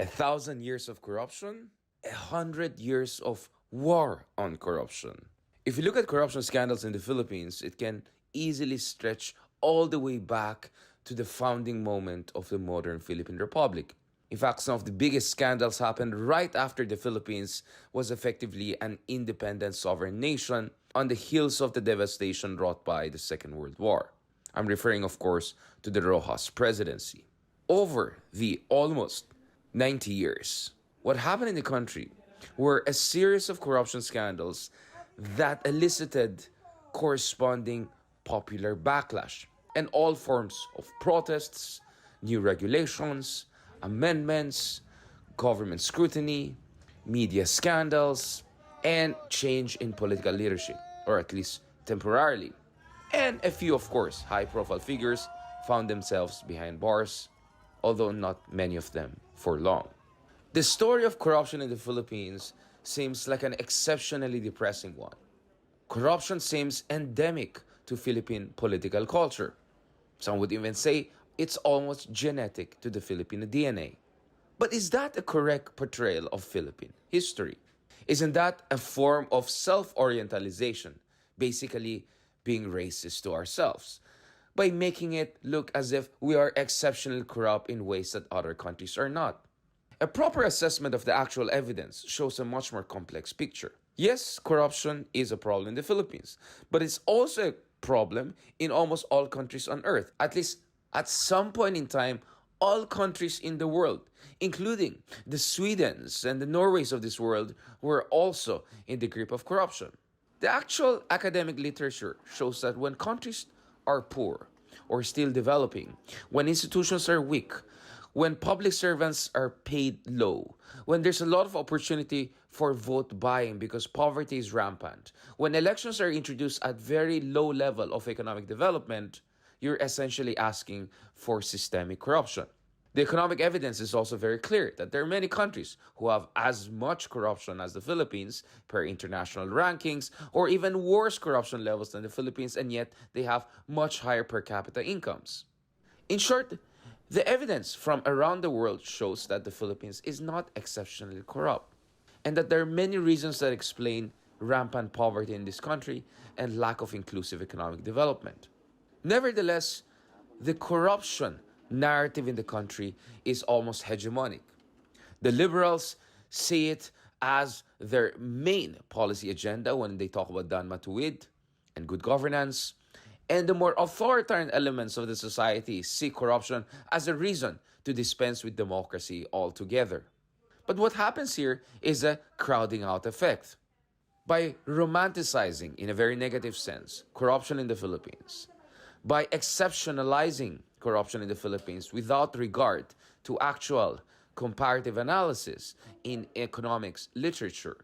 1,000 years of corruption, 100 years of war on corruption. If you look at corruption scandals in the Philippines, it can easily stretch all the way back to the founding moment of the modern Philippine Republic. In fact, some of the biggest scandals happened right after the Philippines was effectively an independent sovereign nation on the heels of the devastation wrought by the Second World War. I'm referring, of course, to the Rojas presidency. Over the almost 90 years, what happened in the country were a series of corruption scandals that elicited corresponding popular backlash and all forms of protests, new regulations, amendments, government scrutiny, media scandals, and change in political leadership, or at least temporarily. And a few, of course, high-profile figures found themselves behind bars, although not many of them for long. The story of corruption in the Philippines seems like an exceptionally depressing one. Corruption seems endemic to Philippine political culture. Some would even say it's almost genetic to the Filipino DNA. But is that a correct portrayal of Philippine history? Isn't that a form of self-orientalization, basically being racist to ourselves, by making it look as if we are exceptionally corrupt in ways that other countries are not? A proper assessment of the actual evidence shows a much more complex picture. Yes, corruption is a problem in the Philippines, but it's also a problem in almost all countries on earth. At least at some point in time, all countries in the world, including the Swedens and the Norways of this world, were also in the grip of corruption. The actual academic literature shows that when countries are poor or still developing, when institutions are weak, when public servants are paid low, when there's a lot of opportunity for vote buying because poverty is rampant, when elections are introduced at very low level of economic development, you're essentially asking for systemic corruption. The economic evidence is also very clear that there are many countries who have as much corruption as the Philippines per international rankings, or even worse corruption levels than the Philippines, and yet they have much higher per capita incomes. In short, the evidence from around the world shows that the Philippines is not exceptionally corrupt, and that there are many reasons that explain rampant poverty in this country and lack of inclusive economic development. Nevertheless, the corruption narrative in the country is almost hegemonic. The liberals see it as their main policy agenda when they talk about Dan Matuwid and good governance, and the more authoritarian elements of the society see corruption as a reason to dispense with democracy altogether. But what happens here is a crowding out effect. By romanticizing, in a very negative sense, corruption in the Philippines, by exceptionalizing corruption in the Philippines without regard to actual comparative analysis in economics literature,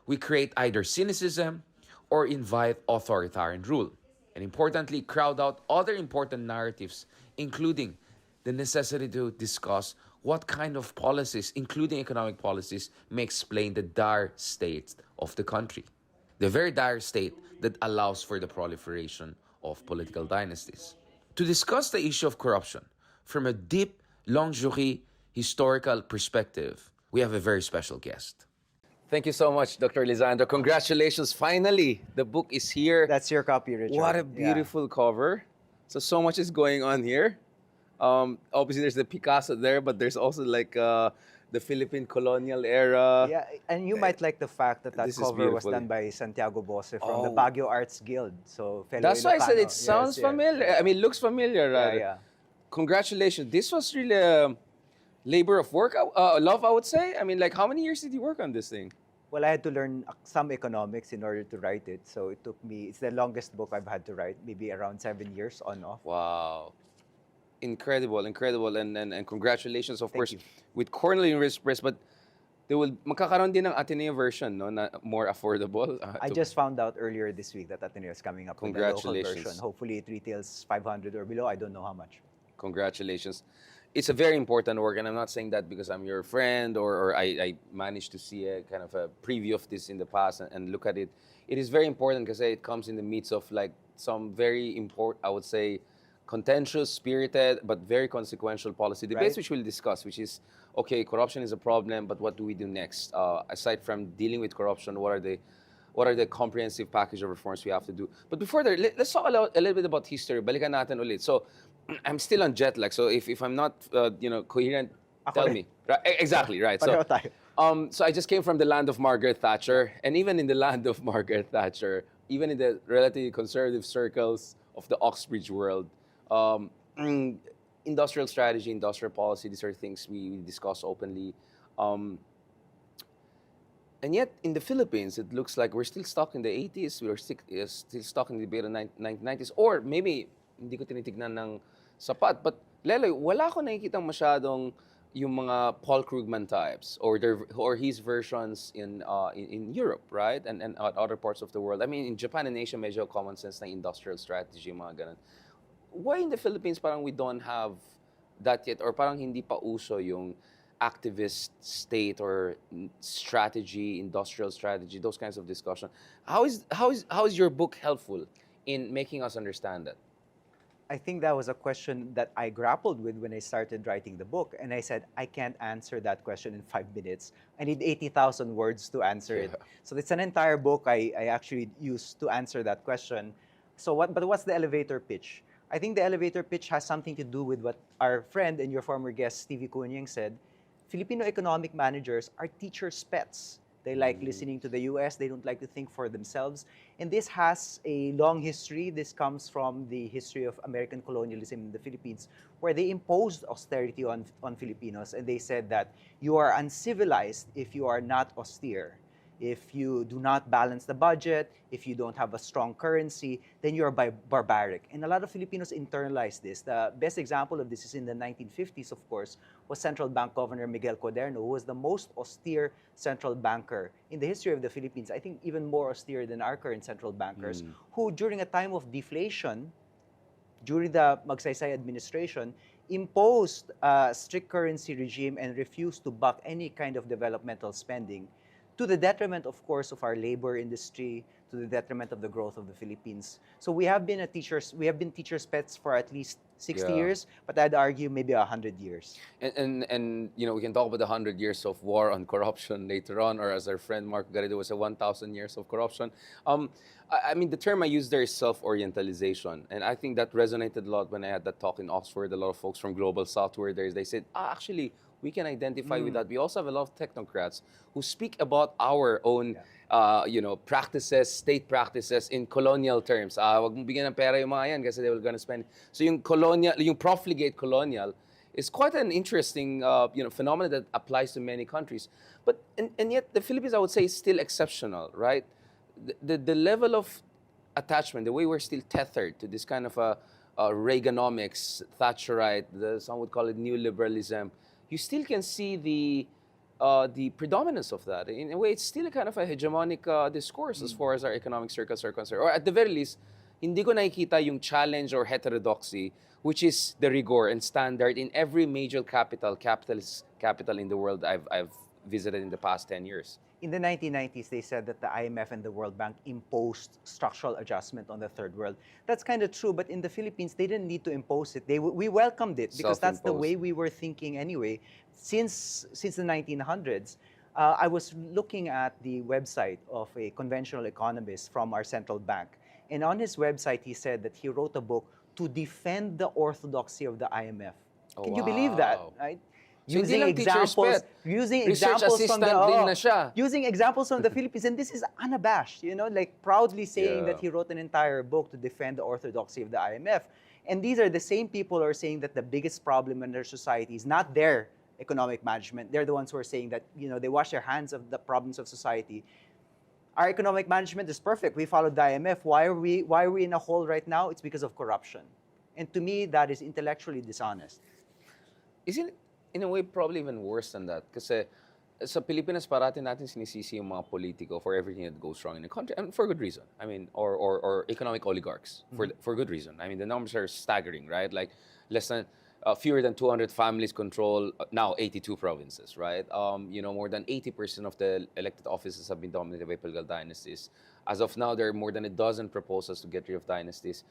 we create either cynicism or invite authoritarian rule, and importantly, crowd out other important narratives, including the necessity to discuss what kind of policies, including economic policies, may explain the dire state of the country. The very dire state that allows for the proliferation of political dynasties. To discuss the issue of corruption from a deep, longue historical perspective, we have a very special guest. Thank you so much, Dr. Lisandro. Congratulations. Finally, the book is here. That's your copy, Richard. What a beautiful cover. So much is going on here. Obviously, there's the Picasso there, but there's also like the Philippine colonial era. Yeah, and you might like the fact that This is cover was beautiful. done by Santiago Bose from the Oh. Baguio Arts Guild. So fellow That's why I said Ilocano. it sounds Yes, yeah. familiar. I mean, it looks familiar. Yeah, Rather. yeah. Congratulations. This was really a labor of work, love, I would say. I mean, like, how many years did you work on this thing? Well, I had to learn some economics in order to write it. So it took me, it's the longest book I've had to write, maybe around 7 years on off. Wow. Incredible. And congratulations, of course, you. with Cornell University Press. But they will magkakaroon din ng Ateneo version, no, na more affordable. I just found out earlier this week that Ateneo is coming up with a local Congratulations. version. Hopefully it retails 500 or below. I don't know how much. Congratulations. It's a very important work, and I'm not saying that because I'm your friend or I managed to see a kind of a preview of this in the past and look at it. It is very important because it comes in the midst of like some very important, I would say, contentious, spirited, but very consequential policy debates, Right. which we'll discuss, which is, okay, corruption is a problem, but what do we do next? Aside from dealing with corruption, what are the comprehensive package of reforms we have to do? But before that, let's talk a little bit about history. Balikan natin ulit. So, I'm still on jet lag. So if I'm not, coherent, Ako tell rin. me. Right, exactly, right. So, Pareho tayo. so I just came from the land of Margaret Thatcher, and even in the land of Margaret Thatcher, even in the relatively conservative circles of the Oxbridge world, um, industrial strategy, industrial policy, these are things we discuss openly. Um, and yet, in the Philippines, it looks like we're still stuck in the 80s, we're still stuck in the debate of 1990s, or maybe hindi ko tinitignan ng sapat. But Leloy, wala ko nakikitang masyadong yung mga Paul Krugman types or his versions in Europe, right? And other parts of the world. I mean, in Japan and Asia, medyo common sense na industrial strategy, mga ganun. Why in the Philippines parang we don't have that yet, or parang hindi pa uso yung activist state or strategy, industrial strategy, those kinds of discussion? How is your book helpful in making us understand that? I think that was a question that I grappled with when I started writing the book. And I said, I can't answer that question in 5 minutes. I need 80,000 words to answer it. Yeah. So it's an entire book I actually used to answer that question. But what's the elevator pitch? I think the elevator pitch has something to do with what our friend and your former guest, Stevie Kunyang, said. Filipino economic managers are teachers' pets. They like listening to the US. They don't like to think for themselves. And this has a long history. This comes from the history of American colonialism in the Philippines, where they imposed austerity on Filipinos. And they said that you are uncivilized if you are not austere. If you do not balance the budget, if you don't have a strong currency, then you're barbaric. And a lot of Filipinos internalize this. The best example of this is in the 1950s, of course, was Central Bank Governor Miguel Cuaderno, who was the most austere central banker in the history of the Philippines. I think even more austere than our current central bankers, who during a time of deflation, during the Magsaysay administration, imposed a strict currency regime and refused to buck any kind of developmental spending, to the detriment, of course, of our labor industry, to the detriment of the growth of the Philippines. So we have been teachers' pets for at least 60 Yeah. years, but I'd argue maybe 100 years. And we can talk about the 100 years of war on corruption later on, or as our friend Mark Garrido was, a 1,000 years of corruption. I mean, the term I used there is self-orientalization, and I think that resonated a lot when I had that talk in Oxford. A lot of folks from Global South were there. They said, actually, we can identify with that. We also have a lot of technocrats who speak about our own practices, state practices in colonial terms. Wag mong bigyan ng pera yung mga yan kasi they were gonna spend. So yung profligate colonial is quite an interesting phenomenon that applies to many countries. But and yet the Philippines, I would say, is still exceptional, right? The level of attachment, the way we're still tethered to this kind of Reaganomics, Thatcherite, some would call it neoliberalism. You still can see the predominance of that. In a way, it's still a kind of a hegemonic discourse as far as our economic circles are concerned. Or at the very least, hindi ko nakikita yung challenge or heterodoxy, which is the rigor and standard in every major capitalist capital in the world I've visited in the past 10 years. In the 1990s, they said that the IMF and the World Bank imposed structural adjustment on the third world. That's kind of true, but in the Philippines, they didn't need to impose it. We welcomed it because that's the Self-imposed. way we were thinking anyway. Since the 1900s, I was looking at the website of a conventional economist from our central bank. And on his website, he said that he wrote a book to defend the orthodoxy of the IMF. Oh, Can you believe that? wow. Right? So hindi lang teacher's pet. Research From the assistant din na siya. using examples from the Philippines, and this is unabashed, like proudly saying Yeah. that he wrote an entire book to defend the orthodoxy of the IMF. And these are the same people who are saying that the biggest problem in their society is not their economic management. They're the ones who are saying that they wash their hands of the problems of society. Our economic management is perfect. We followed the IMF. Why are we in a hole right now? It's because of corruption. And to me, that is intellectually dishonest. Isn't it, in a way, probably even worse than that? Kasi sa Pilipinas, parati natin sinisisi yung mga politiko for everything that goes wrong in the country, and for good reason. I mean, or economic oligarchs, for good reason. I mean, the numbers are staggering, right? Like, fewer than 200 families control now 82 provinces, right? More than 80% of the elected offices have been dominated by political dynasties. As of now, there are more than a dozen proposals to get rid of dynasties.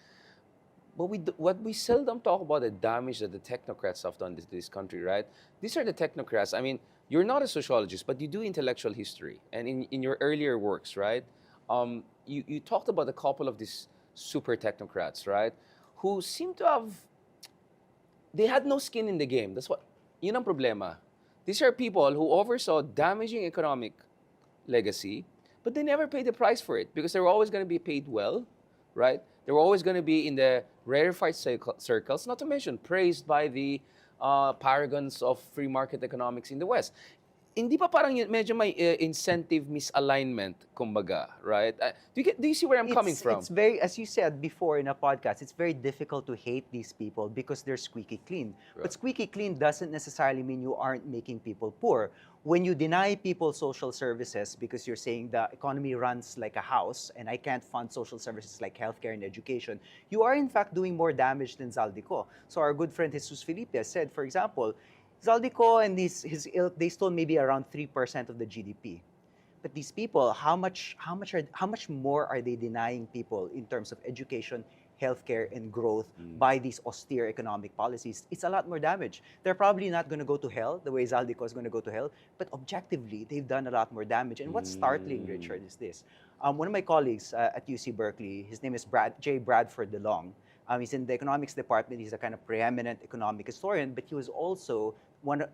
But what we seldom talk about the damage that the technocrats have done to this country, right? These are the technocrats. I mean, you're not a sociologist, but you do intellectual history. And in your earlier works, right, you talked about a couple of these super technocrats, right, who seem to have, they had no skin in the game. That's what, yun ang problema. These are people who oversaw damaging economic legacy, but they never paid the price for it because they were always going to be paid well, right? They were always going to be in the rarefied circles, not to mention praised by the paragons of free market economics in the West. Hindi pa parang medyo may incentive misalignment, kumbaga, right? Do you see where I'm coming from? It's very, as you said before in a podcast, it's very difficult to hate these people because they're squeaky clean. Right. But squeaky clean doesn't necessarily mean you aren't making people poor. When you deny people social services because you're saying the economy runs like a house and I can't fund social services like healthcare and education, you are in fact doing more damage than Zaldico. So our good friend Jesus Felipe said, for example, Zaldico and his ilk, they stole maybe around 3% of the GDP. But these people, how much more are they denying people in terms of education, healthcare, and growth by these austere economic policies? It's a lot more damage. They're probably not going to go to hell the way Zaldico is going to go to hell, but objectively, they've done a lot more damage. And what's startling, Richard, is this. One of my colleagues at UC Berkeley, his name is J. Bradford DeLong. He's in the economics department. He's a kind of preeminent economic historian, but he was also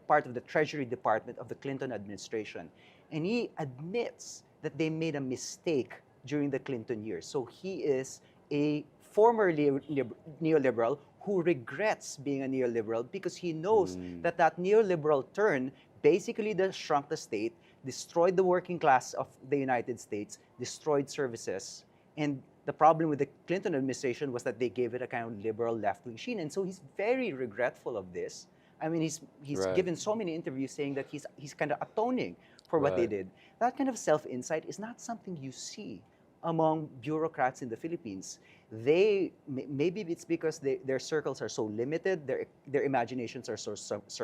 part of the Treasury Department of the Clinton administration. And he admits that they made a mistake during the Clinton years. So he is a former neoliberal who regrets being a neoliberal because he knows that neoliberal turn basically shrunk the state, destroyed the working class of the United States, destroyed services. And the problem with the Clinton administration was that they gave it a kind of liberal left-wing sheen. And so he's very regretful of this. I mean, he's Right. given so many interviews saying that he's kind of atoning for what they Right. did. That kind of self-insight is not something you see among bureaucrats in the Philippines. Maybe it's because their circles are so limited, their imaginations are so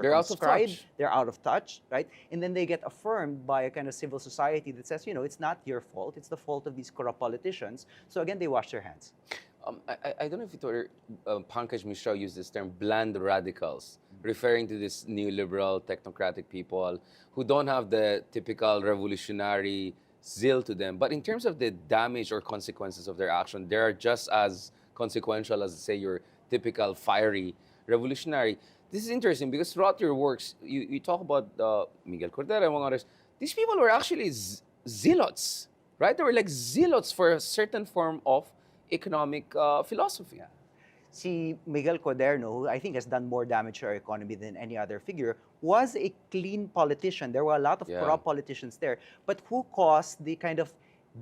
They're out of circumscribed, touch. they're out of touch, right? And then they get affirmed by a kind of civil society that says, it's not your fault, it's the fault of these corrupt politicians. So again, they wash their hands. I don't know if you thought Pankaj Mishra used this term, bland radicals, referring to this neoliberal, technocratic people who don't have the typical revolutionary zeal to them. But in terms of the damage or consequences of their action, they are just as consequential as, say, your typical fiery revolutionary. This is interesting because throughout your works, you talk about Miguel Cordero and among others. These people were actually zealots, right? They were like zealots for a certain form of economic philosophy. Si Miguel Cuaderno, who I think has done more damage to our economy than any other figure, was a clean politician. There were a lot of corrupt politicians there, but who caused the kind of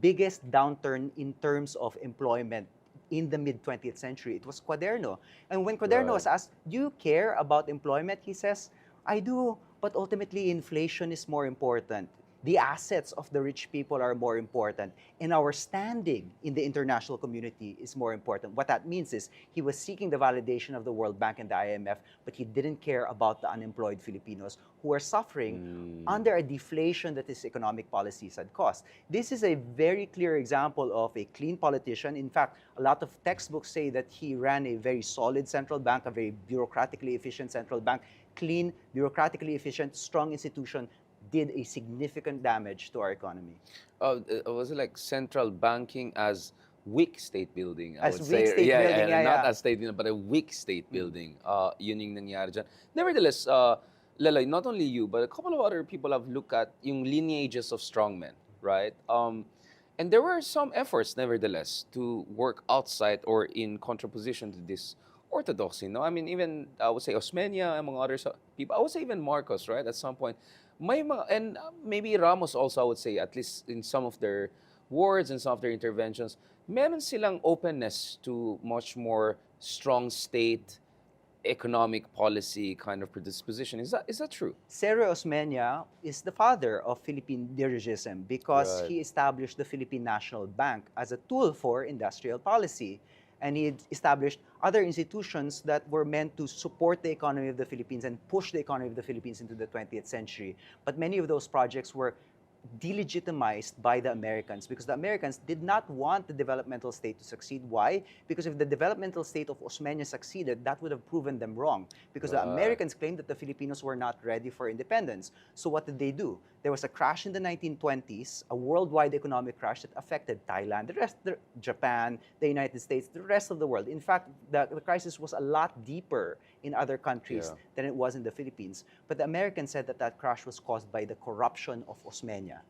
biggest downturn in terms of employment in the mid-20th century? It was Cuaderno. And when Cuaderno was asked, do you care about employment? He says, I do, but ultimately inflation is more important. The assets of the rich people are more important, and our standing in the international community is more important. What that means is he was seeking the validation of the World Bank and the IMF, but he didn't care about the unemployed Filipinos who are suffering under a deflation that his economic policies had caused. This is a very clear example of a clean politician. In fact, a lot of textbooks say that he ran a very solid central bank, a very bureaucratically efficient central bank, clean, bureaucratically efficient, strong institution, did a significant damage to our economy. Was it like central banking as weak state building? I As would weak say. state building, Not yeah. as state building, but a weak state building. Yun yung nangyari dyan. Nevertheless, Leloy, not only you, but a couple of other people have looked at yung lineages of strongmen, right? And there were some efforts, nevertheless, to work outside or in contraposition to this orthodoxy. No, I mean, even I would say Osmeña, among others people. I would say even Marcos, right? At some point, and maybe Ramos also, I would say, at least in some of their words and some of their interventions, meron silang openness to much more strong state economic policy kind of predisposition. Is that true? Sergio Osmeña is the father of Philippine dirigism because Right. he established the Philippine National Bank as a tool for industrial policy. And he established other institutions that were meant to support the economy of the Philippines and push the economy of the Philippines into the 20th century. But many of those projects were delegitimized by the Americans because the Americans did not want the developmental state to succeed. Why? Because if the developmental state of Osmeña succeeded, that would have proven them wrong. Because the Right. Americans claimed that the Filipinos were not ready for independence. So what did they do? There was a crash in the 1920s, a worldwide economic crash that affected Thailand, Japan, the United States, the rest of the world. In fact, the crisis was a lot deeper in other countries Yeah. than it was in the Philippines. But the Americans said that that crash was caused by the corruption of Osmeña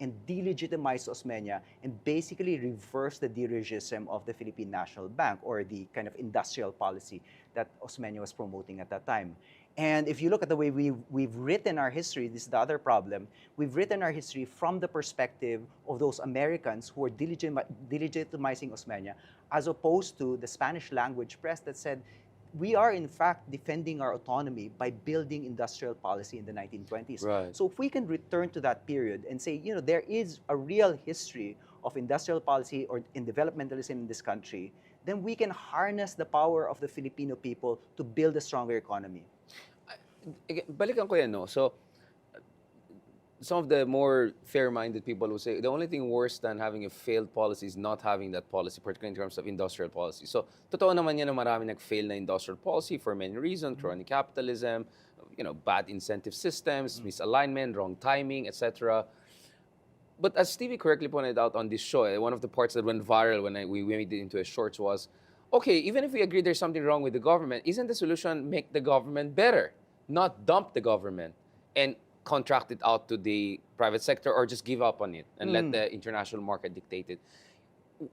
and delegitimized Osmeña and basically reversed the dirigism of the Philippine National Bank, or the kind of industrial policy that Osmeña was promoting at that time. And if you look at the way we've written our history, this is the other problem. We've written our history from the perspective of those Americans who are delegitimizing Osmeña, as opposed to the Spanish language press that said, we are in fact defending our autonomy by building industrial policy in the 1920s. Right. So if we can return to that period and say, there is a real history of industrial policy or in developmentalism in this country, then we can harness the power of the Filipino people to build a stronger economy. Balikan ko yan, no? So, some of the more fair-minded people will say the only thing worse than having a failed policy is not having that policy, particularly in terms of industrial policy. So, totoo naman yan na marami nag-fail na industrial policy for many reasons, crony capitalism, bad incentive systems, misalignment, wrong timing, etc. But as Stevie correctly pointed out on this show, one of the parts that went viral when we made it into a shorts was, okay, even if we agree there's something wrong with the government, isn't the solution make the government better, not dump the government and contract it out to the private sector, or just give up on it and let the international market dictate it?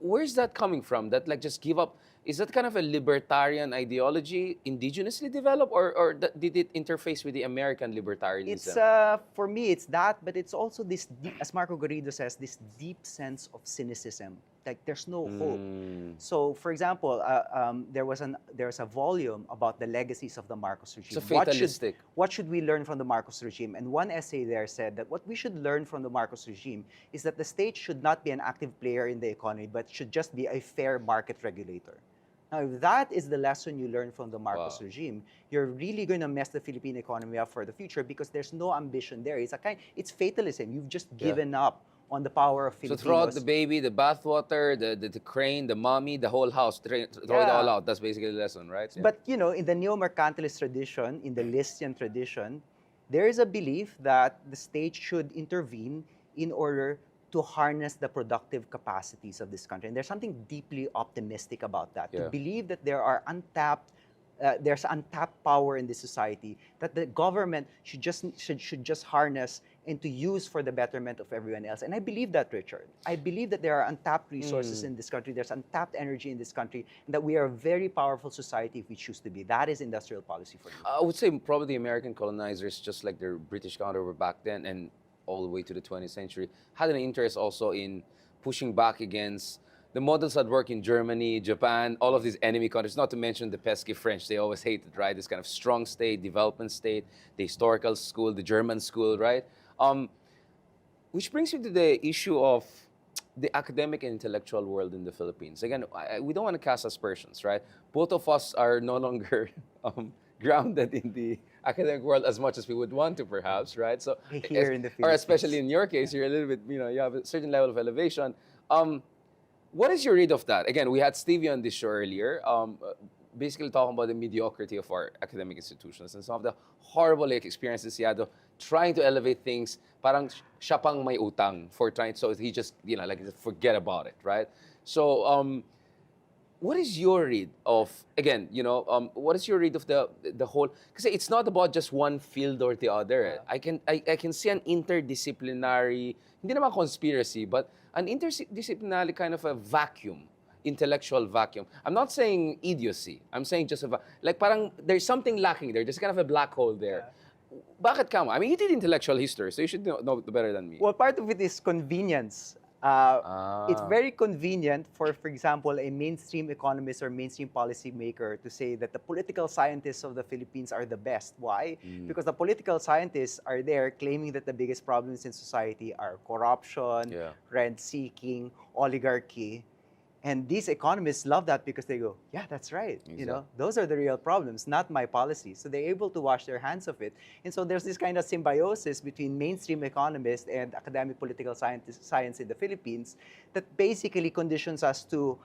Where's that coming from? That just give up? Is that kind of a libertarian ideology indigenously developed, or did it interface with the American libertarianism? It's for me, it's that, but it's also this deep, as Marco Garrido says, this deep sense of cynicism. Like there's no hope. So, for example, there was a volume about the legacies of the Marcos regime. It's a fatalistic. What should we learn from the Marcos regime? And one essay there said that what we should learn from the Marcos regime is that the state should not be an active player in the economy, but should just be a fair market regulator. Now, if that is the lesson you learn from the Marcos regime, you're really going to mess the Philippine economy up for the future because there's no ambition there. It's fatalism. You've just given up on the power of Filipinos. So throw out the baby, the bathwater, the crane, the mommy, the whole house, throw it all out. That's basically the lesson, right? Yeah. But, in the neo-mercantilist tradition, in the Listian tradition, there is a belief that the state should intervene in order to harness the productive capacities of this country. And there's something deeply optimistic about that. To believe that there's untapped power in this society that the government should just harness and to use for the betterment of everyone else. And I believe that, Richard. I believe that there are untapped resources in this country. There's untapped energy in this country, and that we are a very powerful society if we choose to be. That is industrial policy for me. I would say probably the American colonizers, just like their British counterpart back then and all the way to the 20th century, had an interest also in pushing back against the models that work in Germany, Japan, all of these enemy countries, not to mention the pesky French. They always hated, right? This kind of strong state, development state, the historical school, the German school, right? Which brings me to the issue of the academic and intellectual world in the Philippines. Again, we don't want to cast aspersions, right? Both of us are no longer grounded in the academic world as much as we would want to, perhaps, right? So, Here in the or Philippines. especially in your case, you're a little bit, you have a certain level of elevation. What is your read of that? Again, we had Stevie on this show earlier, basically talking about the mediocrity of our academic institutions and some of the horrible experiences he had of trying to elevate things. Parang siya pang may utang for trying, so he just, forget about it, right? So, what is your read of, again, what is your read of the whole, because it's not about just one field or the other. I can see an interdisciplinary, hindi naman conspiracy, but an interdisciplinary kind of a vacuum, intellectual vacuum. I'm not saying idiocy. I'm saying just like parang there's something lacking there. There's kind of a black hole there. Bakit ka mo? I mean, you did intellectual history, so you should know better than me. Well, part of it is convenience. It's very convenient for example, a mainstream economist or mainstream policymaker to say that the political scientists of the Philippines are the best. Why? Because the political scientists are there claiming that the biggest problems in society are corruption, rent-seeking, oligarchy. And these economists love that because they go, yeah, that's right. You know, those are the real problems, not my policies. So they're able to wash their hands of it. And so there's this kind of symbiosis between mainstream economists and academic political science in the Philippines that basically conditions us to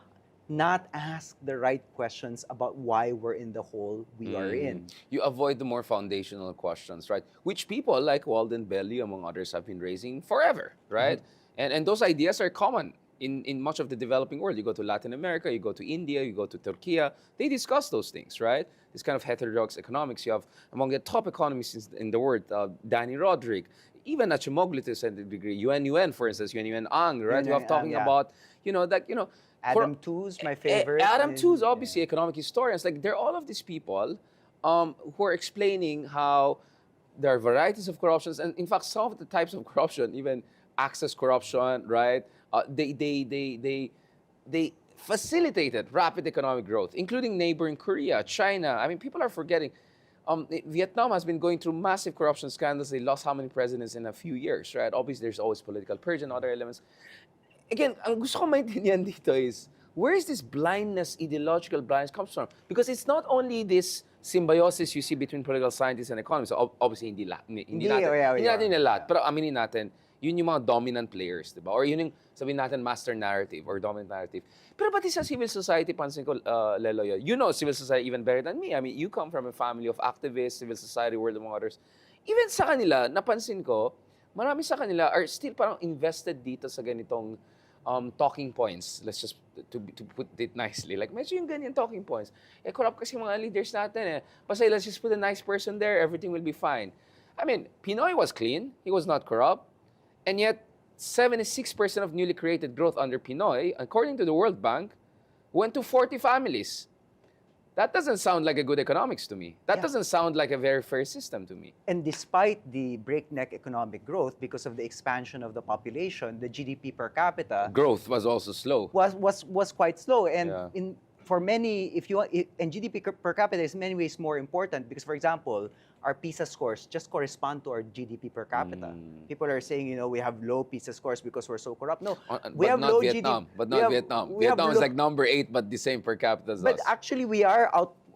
not ask the right questions about why we're in the hole we are in. You avoid the more foundational questions, right? Which people like Walden Belly, among others, have been raising forever, right? And those ideas are common in much of the developing world. You go to Latin America, you go to India, you go to Turkey, they discuss those things, right? This kind of heterodox economics. You have among the top economists in the world, Danny Roderick, even Achimoglu to a certain degree, Yuen, for instance, Yuen Ang, right? You have talking about, Adam Tooze, my favorite. Adam Tooze, obviously, economic historians. Like, they're all of these people who are explaining how there are varieties of corruptions, and in fact, some of the types of corruption, even access corruption, right? They facilitated rapid economic growth, including neighboring Korea, China. I mean, people are forgetting. Vietnam has been going through massive corruption scandals. They lost how many presidents in a few years, right? Obviously, there's always political purge and other elements. Again, ang gusto ko maintindihan dito is, where is this blindness, ideological blindness comes from? Because it's not only this symbiosis you see between political scientists and economists. Obviously, hindi natin lahat. Pero aminin natin, yun yung mga dominant players, di ba? Or yun yung, sabihin natin, master narrative or dominant narrative. Pero pati sa civil society, pansin ko, Leloy, you know civil society even better than me. I mean, you come from a family of activists, civil society, world among others. Even sa kanila, napansin ko, marami sa kanila are still parang invested dito sa ganitong talking points. Let's just, to put it nicely, like, medyo yung ganyan talking points. Corrupt kasi mga leaders natin eh. Basta let's just put a nice person there, everything will be fine. I mean, Pinoy was clean, he was not corrupt, and yet 76% of newly created growth under Pinoy, according to the World Bank, went to 40 families. That doesn't sound like a good economics to me. That doesn't sound like a very fair system to me. And despite the breakneck economic growth, because of the expansion of the population, the GDP per capita growth was also slow. Was quite slow. And for many, and GDP per capita is in many ways more important because, for example, our PISA scores just correspond to our GDP per capita. People are saying, we have low PISA scores because we're so corrupt. No, we have low Vietnam, GDP. but not Vietnam. Vietnam is like number 8, but the same per capita as us. But actually, we are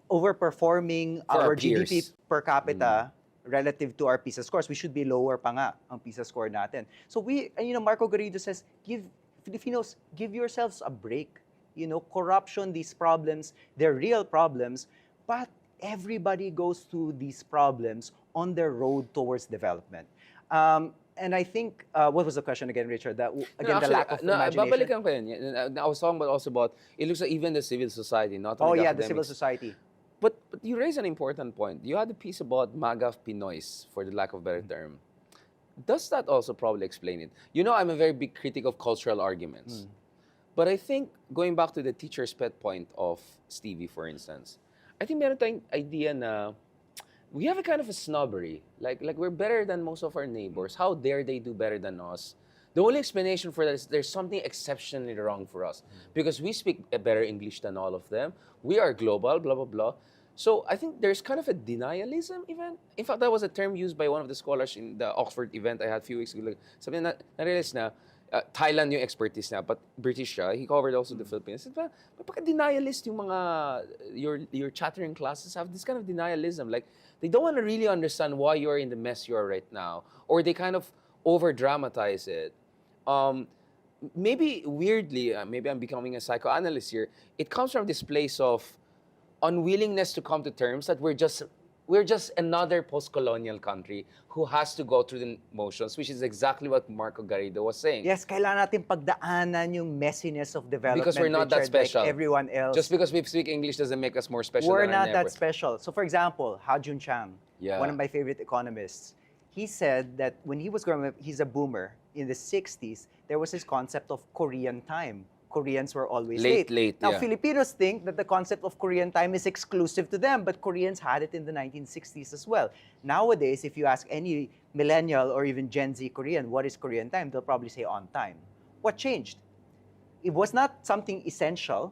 overperforming our GDP per capita relative to our PISA scores. We should be lower pa nga ang PISA score natin. So Marco Garrido says, Filipinos, give yourselves a break. Corruption, these problems, they're real problems, but everybody goes through these problems on their road towards development. And I think, what was the question again, Richard? The lack of imagination. Babalikan ko yun. I was talking about, it looks like even the civil society, not only the civil society. But you raise an important point. You had a piece about MAGA Pinoys, for the lack of a better term. Does that also probably explain it? I'm a very big critic of cultural arguments. But I think, going back to the teacher's pet point of Stevie, for instance, I think meron tayong idea na we have a kind of a snobbery. Like we're better than most of our neighbors. How dare they do better than us? The only explanation for that is there's something exceptionally wrong for us. Because we speak a better English than all of them. We are global, blah, blah, blah. So I think there's kind of a denialism even. In fact, that was a term used by one of the scholars in the Oxford event I had a few weeks ago. Sabi na, na-realize na, Thailand yung expertise niya, but British siya. He covered also the Philippines. But pagka-denialist yung mga, your chattering classes have this kind of denialism. Like, they don't want to really understand why you're in the mess you are right now. Or they kind of over-dramatize it. Maybe weirdly, maybe I'm becoming a psychoanalyst here, it comes from this place of unwillingness to come to terms that we're just another post-colonial country who has to go through the motions, which is exactly what Marco Garrido was saying. Yes, kailangan natin pagdaanan yung messiness of development. Because we're not that special. Like everyone else. Just because we speak English doesn't make us more special. We're not that special. So for example, Ha Jun Chang, Yeah. one of my favorite economists, he said that when he was growing up, he's a boomer, in the 60s, there was this concept of Korean time. Koreans were always late. Now, yeah. Filipinos think that the concept of Korean time is exclusive to them, but Koreans had it in the 1960s as well. Nowadays, if you ask any millennial or even Gen Z Korean, what is Korean time? They'll probably say on time. What changed? It was not something essential,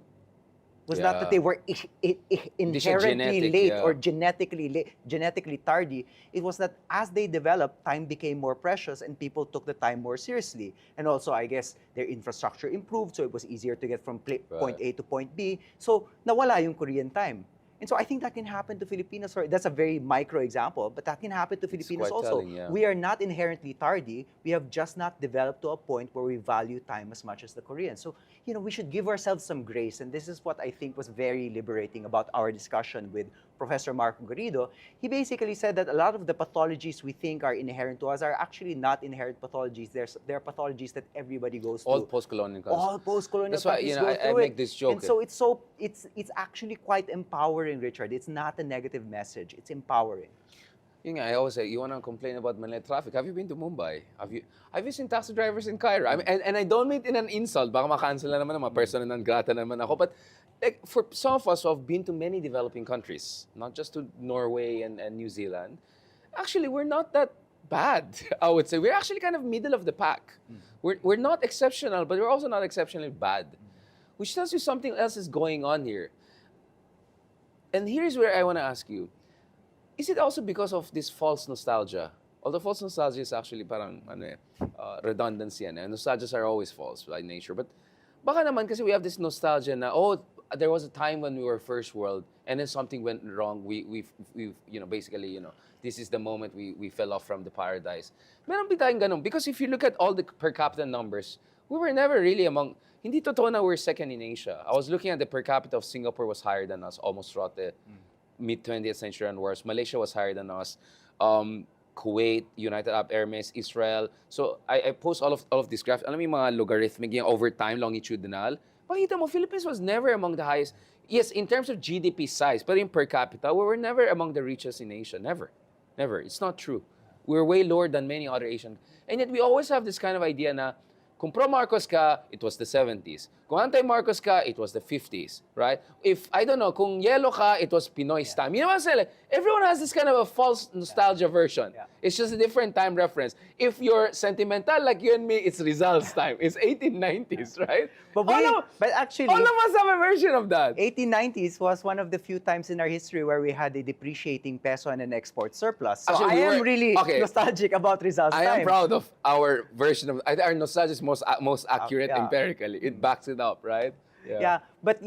was not that Yeah. they were Hindi siya inherently genetic, late yeah. or genetically tardy. It was that as they developed, time became more precious and people took the time more seriously. And also, I guess, their infrastructure improved, so it was easier to get from point A to point B. So nawala yung Korean time. And so I think that can happen to Filipinos. That's a very micro example, but that can happen to Filipinos quite also. telling, yeah. We are not inherently tardy. We have just not developed to a point where we value time as much as the Koreans. So, we should give ourselves some grace. And this is what I think was very liberating about our discussion with Professor Marco Garrido. He basically said that a lot of the pathologies we think are inherent to us are actually not inherent pathologies. They're pathologies that everybody goes All through. post-colonial All post-colonial That's why, countries you know, go I through make it. this joke. And so it's actually quite empowering, Richard. It's not a negative message. It's empowering. Yun nga, I always say, you want to complain about Manila traffic. Have you been to Mumbai? Have you seen taxi drivers in Cairo? I mean, and I don't mean it in an insult. Baka makancel na naman, mga persona non grata naman ako. But like, for some of us who have been to many developing countries, not just to Norway and New Zealand, actually, we're not that bad, I would say. We're actually kind of middle of the pack. We're not exceptional, but we're also not exceptionally bad. Which tells you something else is going on here. And here's where I want to ask you. Is it also because of this false nostalgia? Although false nostalgia is actually parang redundancy yan. Nostalgias are always false by nature. But baka naman kasi we have this nostalgia na, there was a time when we were first world and then something went wrong. We basically, this is the moment we fell off from the paradise. Meron ba tayong ganun? Because if you look at all the per capita numbers, we were never really hindi totoo na we're second in Asia. I was looking at the per capita of Singapore was higher than us almost throughout the mid-20th century onwards. Malaysia was higher than us. Kuwait, United Arab Emirates, Israel. So I post all of these graphs. Alam mo yung mga logarithmic, yung over time, longitudinal. Pakita mo, Philippines was never among the highest. Yes, in terms of GDP size, but in per capita, we were never among the richest in Asia. Never. Never. It's not true. We're way lower than many other Asian. And yet we always have this kind of idea na, kung pro-Marcos ka, it was the 70s. Kung anti-Marcos ka, it was the 50s, right? If, I don't know, kung yellow ka, it was Pinoy's time. You know what I'm saying? Like, everyone has this kind of a false nostalgia version. Yeah. It's just a different time reference. If you're sentimental like you and me, it's Rizal's time. It's 1890s, right? But actually, all of us have a version of that. 1890s was one of the few times in our history where we had a depreciating peso and an export surplus. So Actually, I am really nostalgic about Rizal's time. I am proud of our version of. Our nostalgia is most accurate yeah. empirically. It backs it up, right? Yeah, but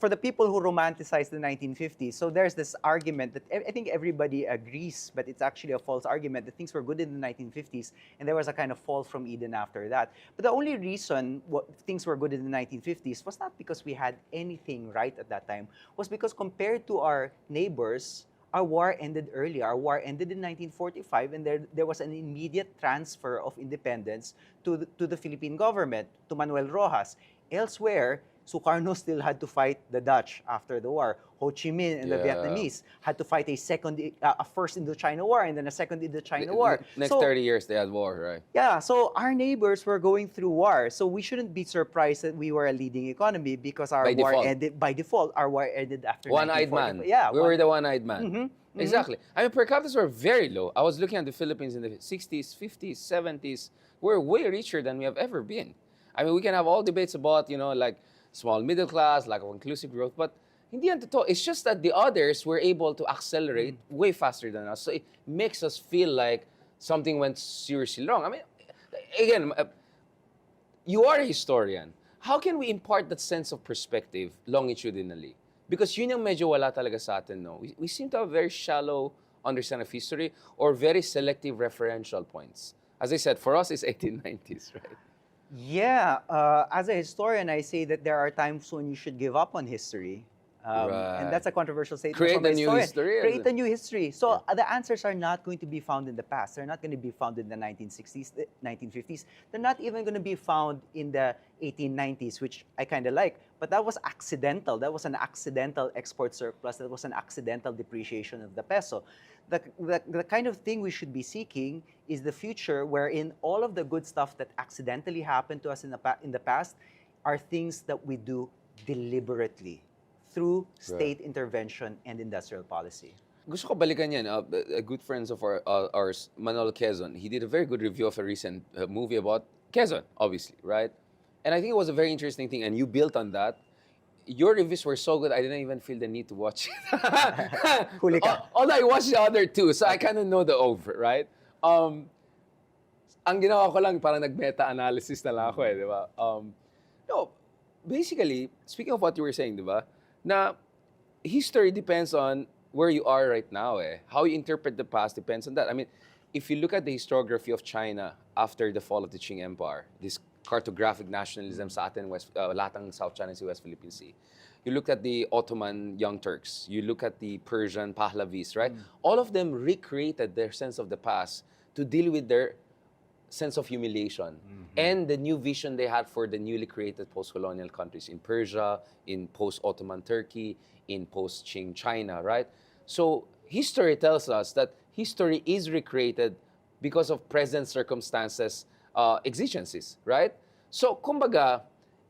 for the people who romanticize the 1950s, so there's this argument that I think everybody agrees, but it's actually a false argument that things were good in the 1950s and there was a kind of fall from Eden after that. But the only reason things were good in the 1950s was not because we had anything right at that time, was because compared to our neighbors, our war ended early. Our war ended in 1945, and there was an immediate transfer of independence to the Philippine government, to Manuel Rojas. Elsewhere, Sukarno still had to fight the Dutch after the war. Ho Chi Minh and the Vietnamese had to fight a first Indochina War and then a second Indochina War. Next 30 years, they had war, right? Yeah, so our neighbors were going through war. So we shouldn't be surprised that we were a leading economy because our war ended, by default, our war ended after One-eyed man. Yeah, we were the one-eyed man. Mm-hmm. Exactly. I mean, per capita were very low. I was looking at the Philippines in the 60s, 50s, 70s. We're way richer than we have ever been. I mean, we can have all debates about, like small middle class, lack of inclusive growth, but hindi yan totoo. It's just that the others were able to accelerate way faster than us. So it makes us feel like something went seriously wrong. I mean, again, you are a historian. How can we impart that sense of perspective longitudinally? Because yun yung medyo wala talaga sa atin, no? We seem to have very shallow understanding of history or very selective referential points. As I said, for us, it's 1890s, right? Yeah, as a historian, I say that there are times when you should give up on history. Right. And that's a controversial statement. Create from a a new history. Create a new history. So the answers are not going to be found in the past. They're not going to be found in the 1960s, 1950s. They're not even going to be found in the 1890s, which I kind of like. But that was accidental. That was an accidental export surplus. That was an accidental depreciation of the peso. The kind of thing we should be seeking is the future wherein all of the good stuff that accidentally happened to us in the past are things that we do deliberately through state intervention and industrial policy. Gusto ko balikan yan. A good friend of ours, Manolo Quezon, he did a very good review of a recent movie about Quezon, obviously, right? And I think it was a very interesting thing, and you built on that. your reviews were so good, I didn't even feel the need to watch it. Huli ka. Although I watched the other two, so I kind of know the over, right? Ang ginawa ko lang, parang nag-meta-analysis na lang ako di ba? No, basically, speaking of what you were saying, di ba? Na history depends on where you are right now How you interpret the past depends on that. I mean, if you look at the historiography of China after the fall of the Qing Empire, this cartographic nationalism sa atin, lahat ng South China Sea, West Philippine Sea. You look at the Ottoman Young Turks. You look at the Persian Pahlavis, right? All of them recreated their sense of the past to deal with their sense of humiliation and the new vision they had for the newly created post-colonial countries in Persia, in post-Ottoman Turkey, in post-Qing China, right? So history tells us that history is recreated because of present circumstances, exigencies, right? So, kumbaga,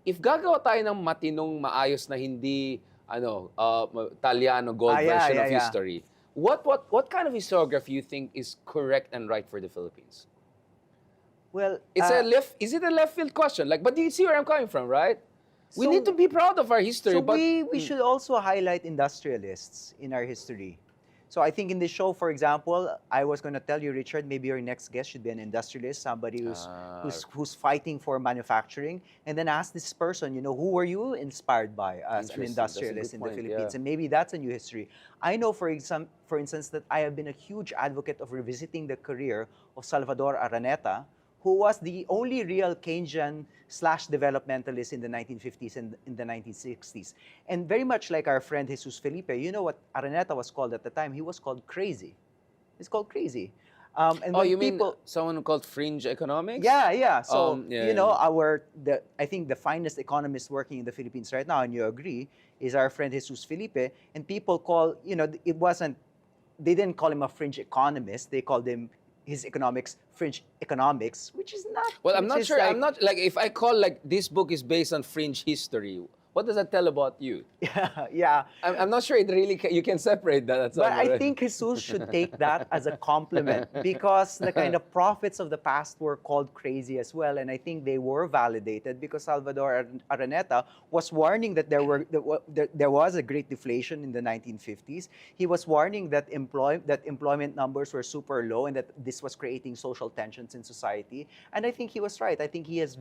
if gagawa tayo ng matinong maayos na hindi Italiano gold version of history, what kind of historiography you think is correct and right for the Philippines? Well, Is it a left field question? But do you see where I'm coming from, right? We need to be proud of our history. So but we should also highlight industrialists in our history. So I think in this show, for example, I was going to tell you, Richard, maybe your next guest should be an industrialist, somebody who's fighting for manufacturing, and then ask this person, who were you inspired by as an industrialist in the Philippines? And maybe that's a new history. I know, for instance, that I have been a huge advocate of revisiting the career of Salvador Araneta, who was the only real Keynesian/developmentalist in the 1950s and in the 1960s. And very much like our friend Jesus Felipe, you know what Araneta was called at the time? He was called crazy. He's called crazy. And you mean someone called fringe economics? Yeah. So, I think the finest economist working in the Philippines right now, and you agree, is our friend Jesus Felipe. And people call, they didn't call him a fringe economist. They called him his economics, fringe economics, which is not. Well, I'm not sure. I'm not if I call this book is based on fringe history. What does that tell about you? Yeah. I'm not sure it really you can separate that. But I think Jesus should take that as a compliment because the kind of prophets of the past were called crazy as well, and I think they were validated because Salvador Araneta was warning that there was a great deflation in the 1950s. He was warning that employment numbers were super low and that this was creating social tensions in society. And I think he was right. I think he has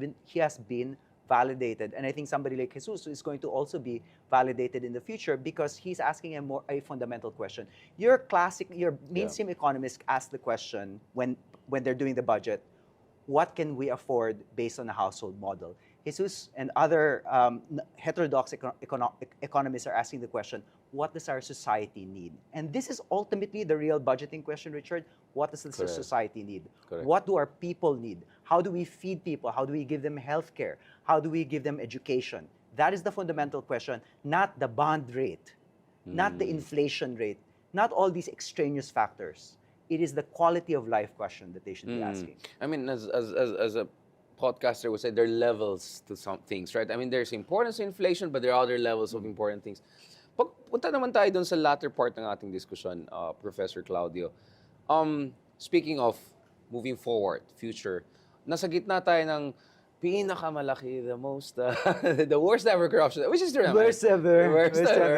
been validated, and I think somebody like Jesus is going to also be validated in the future because he's asking a fundamental question. Your mainstream economists ask the question when they're doing the budget, what can we afford based on a household model? Jesus and other heterodox economists are asking the question, what does our society need? And this is ultimately the real budgeting question, Richard. What does the society need? Correct. What do our people need? How do we feed people? How do we give them health care? How do we give them education? That is the fundamental question, not the bond rate, not the inflation rate, not all these extraneous factors. It is the quality of life question that they should be asking. I mean, as a podcaster would say, there are levels to some things, right? I mean, there's importance to inflation, but there are other levels of important things. Punta naman tayo dun sa latter part ng ating diskusyon, Professor Claudio. Speaking of moving forward, future, nasa gitna tayo ng pinakamalaki, the worst ever corruption, which is true. Worst ever.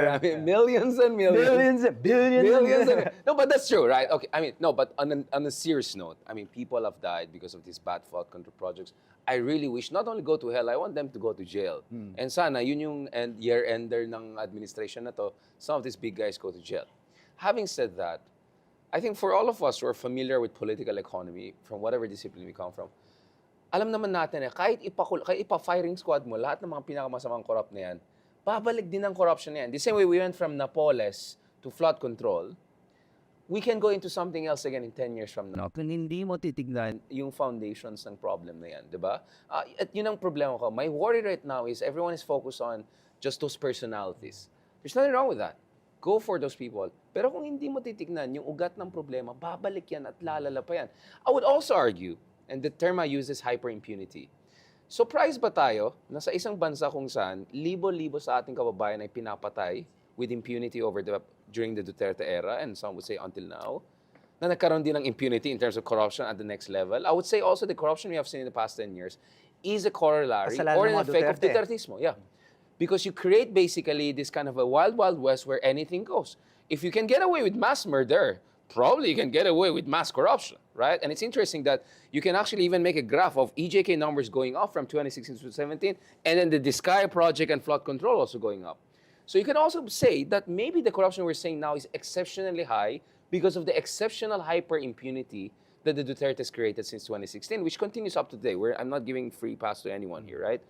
I mean, millions and millions. Billions. No, but that's true, right? Okay, I mean, no, but on a serious note, I mean, people have died because of these bad flood control projects. I really wish not only go to hell, I want them to go to jail. And sana, yun yung year-ender ng administration na to, some of these big guys go to jail. Having said that, I think for all of us who are familiar with political economy, from whatever discipline we come from, alam naman natin kahit ipa-firing squad mo, lahat ng mga pinakamasamang corrupt na yan, babalik din ang corruption na yan. The same way we went from Napoles to flood control, we can go into something else again in 10 years from now. Kung hindi mo titignan yung foundations ng problem na yan, di ba? At yun ang problema ko. My worry right now is everyone is focused on just those personalities. There's nothing wrong with that. Go for those people. Pero kung hindi mo titignan yung ugat ng problema, babalik yan at lalala pa yan. I would also argue, and the term I use is hyper-impunity. Surprised ba tayo na sa isang bansa kung saan libo-libo sa ating kababayan ay pinapatay with impunity during the Duterte era, and some would say until now, na nagkaroon din ng impunity in terms of corruption at the next level? I would say also the corruption we have seen in the past 10 years is a corollary or an effect of Dutertismo. Yeah. because you create basically this kind of a wild, wild west where anything goes. If you can get away with mass murder, probably you can get away with mass corruption, right? And it's interesting that you can actually even make a graph of EJK numbers going up from 2016 to 2017, and then the Discaya project and flood control also going up. So you can also say that maybe the corruption we're saying now is exceptionally high because of the exceptional hyper-impunity that the Duterte's created since 2016, which continues up to today, where I'm not giving free pass to anyone here, right?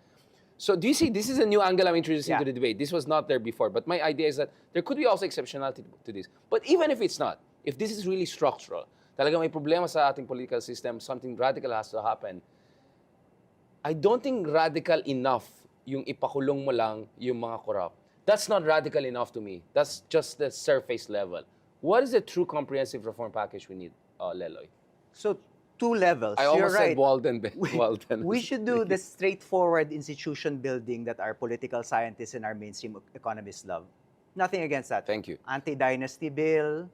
So do you see, this is a new angle I'm introducing to the debate. This was not there before, but my idea is that there could be also exceptionality to this. But even if it's not, if this is really structural, talaga may problema sa ating political system, something radical has to happen, I don't think radical enough yung ipakulong mo lang yung mga corrupt. That's not radical enough to me. That's just the surface level. What is the true comprehensive reform package we need, Leloy? So, two levels. I You're almost right. said Walden. Walden. We should do the straightforward institution building that our political scientists and our mainstream economists love. Nothing against that. Thank you. Anti-dynasty bill,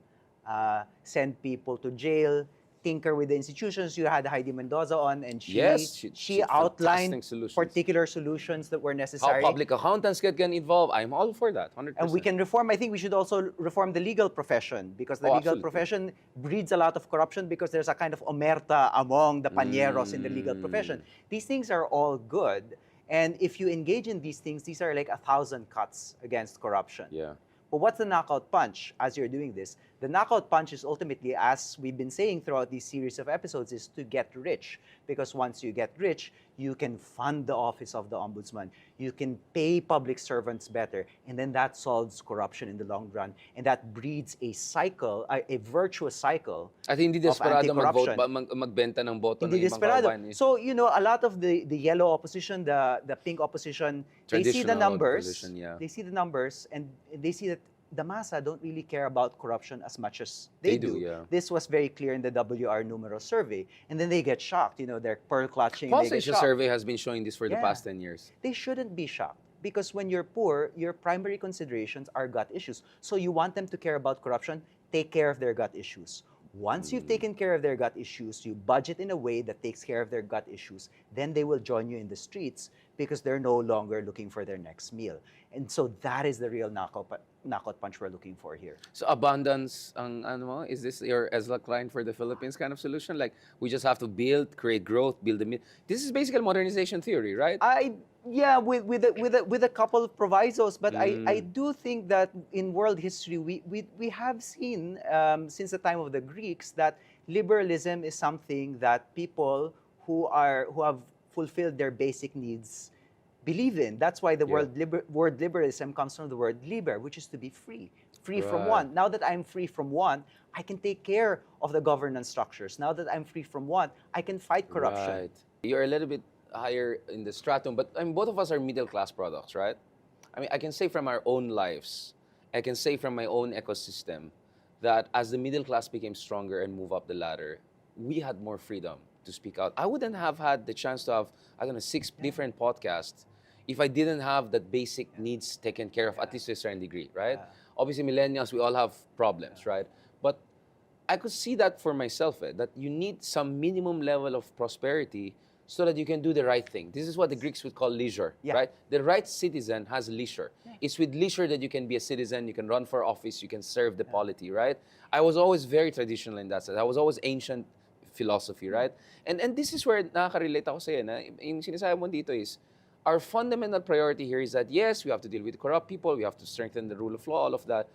send people to jail, tinker with the institutions. You had Heidi Mendoza on, and she outlined particular solutions that were necessary. How public accountants get involved. I'm all for that, 100%. And we can reform. I think we should also reform the legal profession, because the legal profession breeds a lot of corruption because there's a kind of omerta among the pañeros in the legal profession. These things are all good. And if you engage in these things, these are like 1,000 cuts against corruption. Yeah. But what's the knockout punch as you're doing this? The knockout punch is ultimately, as we've been saying throughout these series of episodes, is to get rich. Because once you get rich, you can fund the office of the ombudsman. You can pay public servants better. And then that solves corruption in the long run. And that breeds a cycle, a virtuous cycle At hindi desperado magbenta ng boto ng ibang kababayan. So, you know, a lot of the yellow opposition, the pink opposition, they see the numbers. They see the numbers, and they see that the massa don't really care about corruption as much as they do. Yeah. This was very clear in the WR Numero survey. And then they get shocked. You know, they're pearl clutching. Pulse Asia survey has been showing this for the past 10 years. They shouldn't be shocked, because when you're poor, your primary considerations are gut issues. So you want them to care about corruption, take care of their gut issues. Once you've taken care of their gut issues, you budget in a way that takes care of their gut issues, then they will join you in the streets because they're no longer looking for their next meal. And so that is the real knockout punch we're looking for here. So abundance, is this your ESLAC line for the Philippines kind of solution? Like, we just have to build, create growth, build the... This is basically modernization theory, right? With a couple of provisos, but I do think that in world history we have seen since the time of the Greeks that liberalism is something that people who have fulfilled their basic needs believe in. That's why the word liberalism comes from the word liber, which is to be free from want. Now that I'm free from want, I can take care of the governance structures. Now that I'm free from want, I can fight corruption. Right. You're a little bit higher in the stratum, but I mean, both of us are middle class products, right? I mean, I can say from our own lives, I can say from my own ecosystem, that as the middle class became stronger and move up the ladder, we had more freedom to speak out. I wouldn't have had the chance to have, I don't know, 6 different podcasts if I didn't have that basic needs taken care of, at least to a certain degree, right? Obviously, millennials, we all have problems, right? But I could see that for myself, that you need some minimum level of prosperity so that you can do the right thing. This is what the Greeks would call leisure, right? The right citizen has leisure. It's with leisure that you can be a citizen, you can run for office, you can serve the polity, right? I was always very traditional in that sense. I was always ancient philosophy, right? And this is where nakaka-relate ako sa'yo, na yung sinasabi mo dito is, our fundamental priority here is that, yes, we have to deal with corrupt people, we have to strengthen the rule of law, all of that.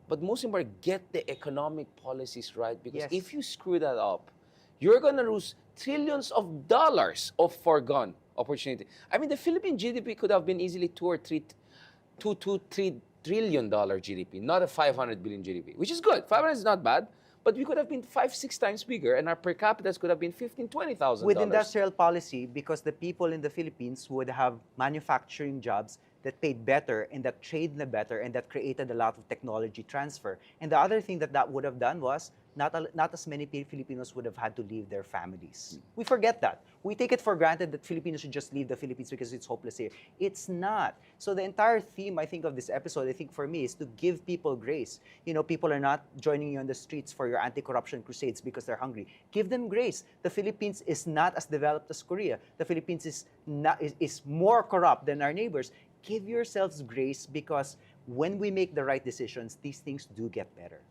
But most important, get the economic policies right. Because if you screw that up, you're going to lose trillions of dollars of foregone opportunity. I mean, the Philippine GDP could have been easily $2 or $3 trillion GDP, not a 500 billion GDP, which is good. 500 is not bad. But we could have been 5-6 times bigger, and our per capita could have been $15,000-$20,000. With industrial policy, because the people in the Philippines would have manufacturing jobs that paid better and that traded better and that created a lot of technology transfer. And the other thing that would have done was not as many Filipinos would have had to leave their families. We forget that. We take it for granted that Filipinos should just leave the Philippines because it's hopeless here. It's not. So the entire theme, I think, of this episode, I think for me, is to give people grace. You know, people are not joining you on the streets for your anti-corruption crusades because they're hungry. Give them grace. The Philippines is not as developed as Korea. The Philippines is more corrupt than our neighbors. give yourselves grace, because when we make the right decisions, these things do get better.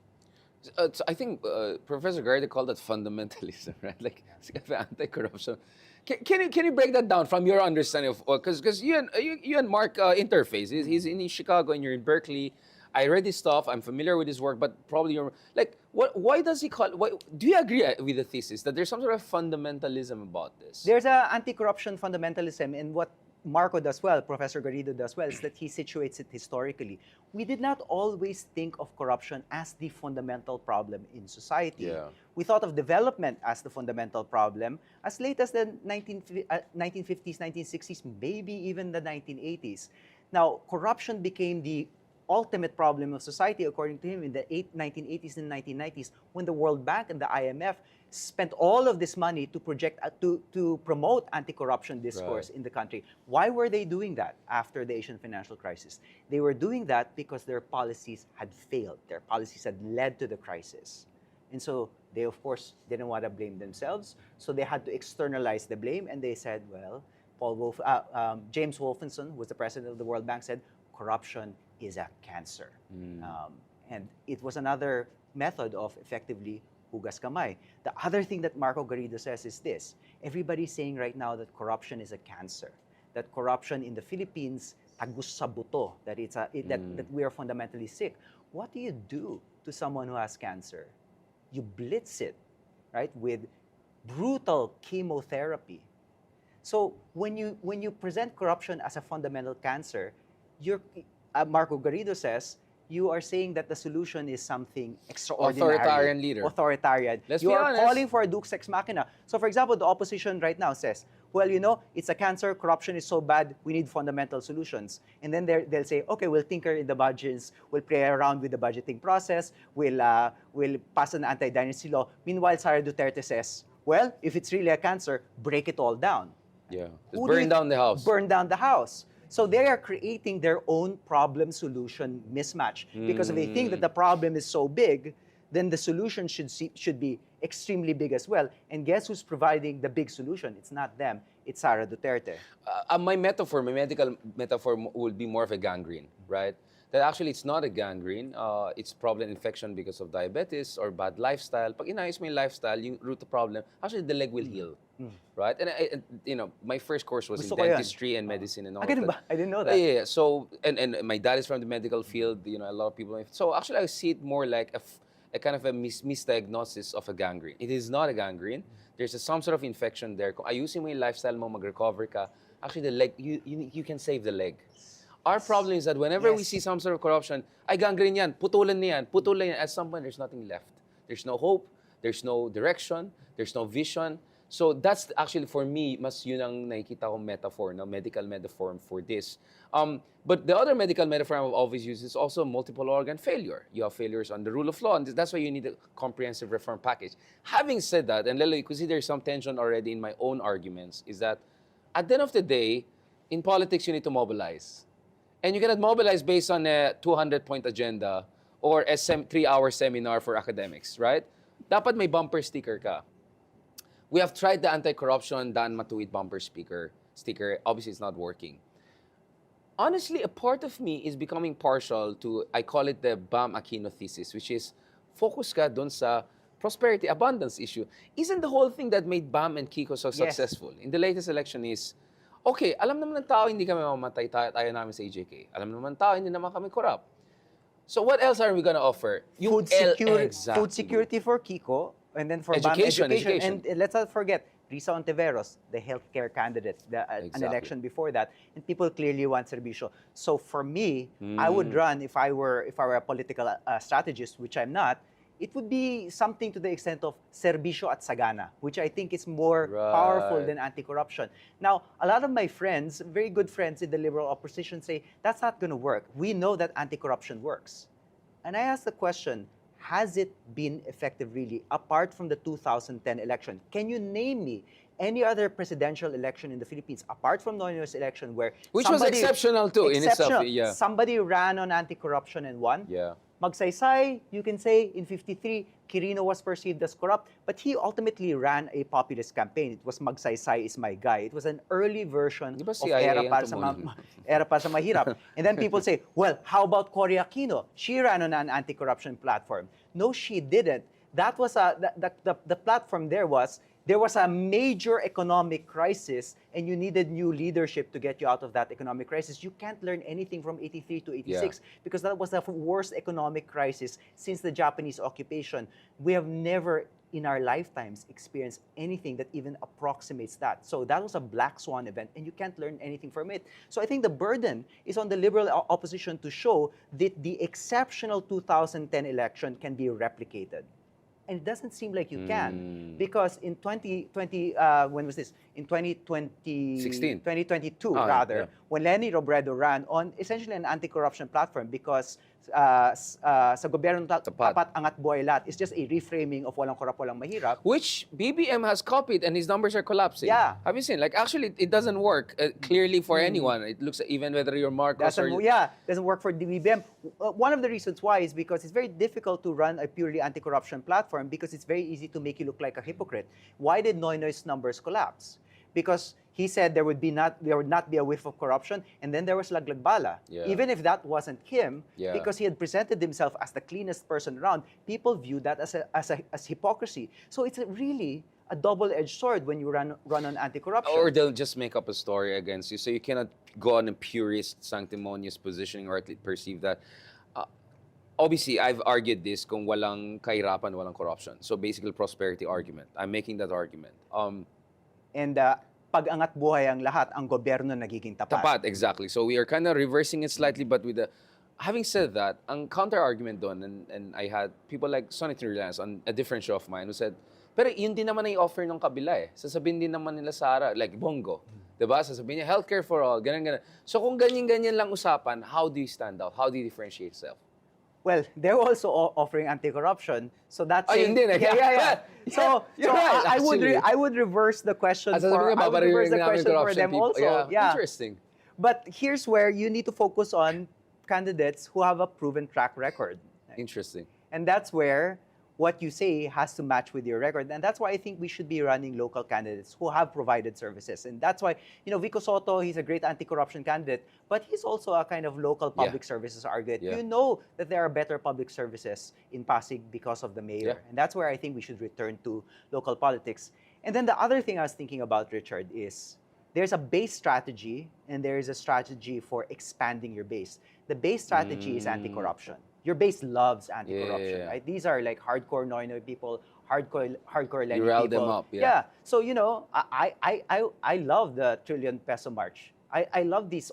So I think Professor Garrett called that fundamentalism, right? Like it's kind of anti-corruption. Can you break that down from your understanding of because you and Mark interface. He's in Chicago and you're in Berkeley. I read his stuff. I'm familiar with his work, but probably you're like, what? Why does he call? Why, do you agree with the thesis that there's some sort of fundamentalism about this? There's a anti-corruption fundamentalism, and what Marco does well, Professor Garrido does well, is that he situates it historically. We did not always think of corruption as the fundamental problem in society. Yeah. We thought of development as the fundamental problem as late as the 1950s, 1960s, maybe even the 1980s. Now, corruption became the ultimate problem of society, according to him, in the 1980s and 1990s, when the World Bank and the IMF spent all of this money to to promote anti-corruption discourse in the country. Why were they doing that after the Asian financial crisis? They were doing that because their policies had failed. Their policies had led to the crisis. And so they, of course, didn't want to blame themselves, so they had to externalize the blame, and they said, well, James Wolfensohn, who was the president of the World Bank, said, corruption is a cancer. And it was another method of effectively hugas kamay. The other thing that Marco Garrido says is this: everybody's saying right now that corruption is a cancer, that corruption in the Philippines tagus sa buto, that that we are fundamentally sick. What do you do to someone who has cancer? You blitz it, right, with brutal chemotherapy. So when you present corruption as a fundamental cancer, Marco Garrido says, you are saying that the solution is something extraordinary. Authoritarian leader. Authoritarian. Let's you be are honest. calling for a Dux Ex Machina. So, for example, the opposition right now says, well, you know, it's a cancer, corruption is so bad, we need fundamental solutions. And then they'll say, okay, we'll tinker in the budgets, we'll play around with the budgeting process, we'll pass an anti-dynasty law. Meanwhile, Sara Duterte says, well, if it's really a cancer, break it all down. Yeah, just burn down the house. Burn down the house. So they are creating their own problem-solution mismatch. Because if they think that the problem is so big, then the solution should be extremely big as well. And guess who's providing the big solution? It's not them, it's Sara Duterte. My medical metaphor would be more of a gangrene, right? That actually it's not a gangrene, it's probably an infection because of diabetes or bad lifestyle. Pag inayos mo yung lifestyle, yung root of problem, actually the leg will heal, right? And you know, my first course was Gusto in ko yan. dentistry and medicine and all Ganun of that. ba? I didn't know that. Yeah. So, and my dad is from the medical field, you know, a lot of people. So actually I see it more like a kind of a misdiagnosis of a gangrene. It is not a gangrene. There's some sort of infection there. Kung ayusin mo yung lifestyle mo, mag-recover ka, actually the leg, you can save the leg. Our problem is that whenever we see some sort of corruption, ay gangrene yan, putulan yan. At some point, there's nothing left. There's no hope, there's no direction, there's no vision. So that's actually, for me, mas yun ang nakikita ko metaphor, no? Medical metaphor for this. But the other medical metaphor I've always used is also multiple organ failure. You have failures on the rule of law, and that's why you need a comprehensive reform package. Having said that, and Leloy, you could see there's some tension already in my own arguments, is that at the end of the day, in politics, you need to mobilize. And you cannot mobilize based on a 200-point agenda or a 3-hour seminar for academics, right? Dapat may bumper sticker ka. We have tried the anti-corruption Dan Matuwid bumper sticker. Obviously, it's not working. Honestly, a part of me is becoming partial to, I call it the Bam Aquino thesis, which is focus ka dun sa prosperity, abundance issue. Isn't the whole thing that made Bam and Kiko so successful in the latest election is, okay, alam naman ng tao hindi kami mamamatay, tayo namin sa EJK. Alam naman ng tao hindi naman kami corrupt. So what else are we gonna offer? Food security for Kiko, and then for Education. And let's not forget, Risa Ontiveros, the healthcare candidate, an election before that, and people clearly want serbisyo. So for me, I would run, if I were a political strategist, which I'm not, it would be something to the extent of serbisyo at sagana, which I think is more powerful than anti-corruption. Now, a lot of my friends, very good friends in the liberal opposition, say, that's not going to work. We know that anti-corruption works. And I ask the question, has it been effective really, apart from the 2010 election? Can you name me any other presidential election in the Philippines, apart from Noynoy's election, where which was exceptional too in itself? Yeah. Somebody ran on anti-corruption and won? Yeah. magsaysay, you can say, in 53, Quirino was perceived as corrupt, but he ultimately ran a populist campaign. It was Magsaysay is my guy. It was an early version Di ba of CIA Era ang para sa, tumunog? Era para sa Mahirap. And then people say, well, how about Cory Aquino? She ran on an anti-corruption platform. No, she didn't. That was the platform there was a major economic crisis and you needed new leadership to get you out of that economic crisis. You can't learn anything from 83 to 86 because that was the worst economic crisis since the Japanese occupation. We have never in our lifetimes experienced anything that even approximates that. So that was a black swan event and you can't learn anything from it. So I think the burden is on the liberal opposition to show that the exceptional 2010 election can be replicated. And it doesn't seem like you can because in 2020, when was this? In 2020, 16. 2022, rather, when Lenny Robredo ran on essentially an anti-corruption platform because sa gobyerno tapat angat buhay lahat is just a reframing of walang korap, walang mahirap. Which BBM has copied and his numbers are collapsing. Yeah. Have you seen? Like, actually, it doesn't work clearly for anyone. It looks, even whether you're Marcos or... Doesn't work for the BBM. One of the reasons why is because it's very difficult to run a purely anti-corruption platform because it's very easy to make you look like a hypocrite. Why did Noynoy's numbers collapse? Because he said there would not be a whiff of corruption, and then there was Laglagbala. Yeah. Even if that wasn't him, Yeah. because he had presented himself as the cleanest person around, people viewed that as hypocrisy. So it's really a double-edged sword when you run on anti-corruption. Or they'll just make up a story against you. So you cannot go on a purist, sanctimonious positioning or at least perceive that. Obviously, I've argued this kung walang kahirapan, walang corruption. So basically, prosperity argument. I'm making that argument. And pag-angat buhay ang lahat, ang gobyerno nagiging tapat. Tapat, exactly. So we are kind of reversing it slightly, but with the... Having said that, ang counter-argument doon, and I had people like Sonny Trillanes on a different show of mine who said, pero yun din naman ay offer ng kabila eh. Sasabihin din naman nila Sara, like Bongo. Diba? Sasabihin niya, healthcare for all, ganyan. So kung ganyan-ganyan lang usapan, how do you stand out? How do you differentiate yourself? Well, they're also offering anti-corruption, so that's yun din eh. yeah. So Right, I would reverse the question for them people. also. Yeah. Interesting. But here's where you need to focus on candidates who have a proven track record. Interesting. And that's where what you say has to match with your record. And that's why I think we should be running local candidates who have provided services. And that's why, Vico Soto, he's a great anti-corruption candidate, but he's also a kind of local public services argument. Yeah. You know that there are better public services in Pasig because of the mayor. Yeah. And that's where I think we should return to local politics. And then the other thing I was thinking about, Richard, is there's a base strategy and there is a strategy for expanding your base. The base strategy is anti-corruption. Your base loves anti-corruption, right? These are like hardcore Noynoy people, hardcore Lenny You rile people. them up, So I love the trillion peso march. I love these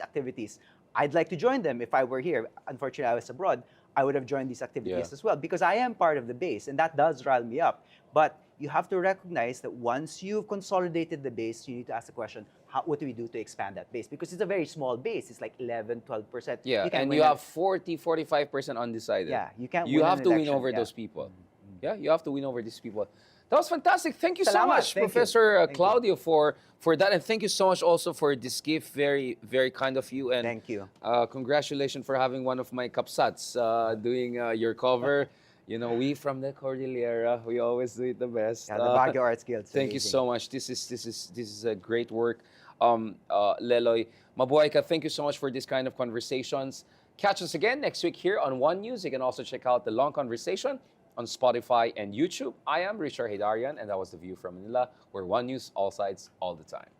activities. I'd like to join them if I were here. Unfortunately, I was abroad. I would have joined these activities as well because I am part of the base, and that does rile me up. But you have to recognize that once you've consolidated the base, you need to ask the question, what do we do to expand that base? Because it's a very small base. It's like 11, 12%. Yeah, and you have 40, 45% undecided. Yeah, you can't You win have an to win election, over those people. Yeah, you have to win over these people. That was fantastic. Thank you so Salamat. much, Thank you. Professor Thank you. Claudio, for that. And thank you so much also for this gift. Very, very kind of you. And Thank you. Congratulations for having one of my kapsats doing your cover. We from the Cordillera, we always do it the best. Yeah, the Baguio Arts Guild. Thank you so much. This is a great work. Leloy, mabuhay ka. Thank you so much for this kind of conversations. Catch us again next week here on One News. You can also check out the long conversation on Spotify and YouTube. I am Richard Haydarian, and that was The View from Manila, where One News, all sides, all the time.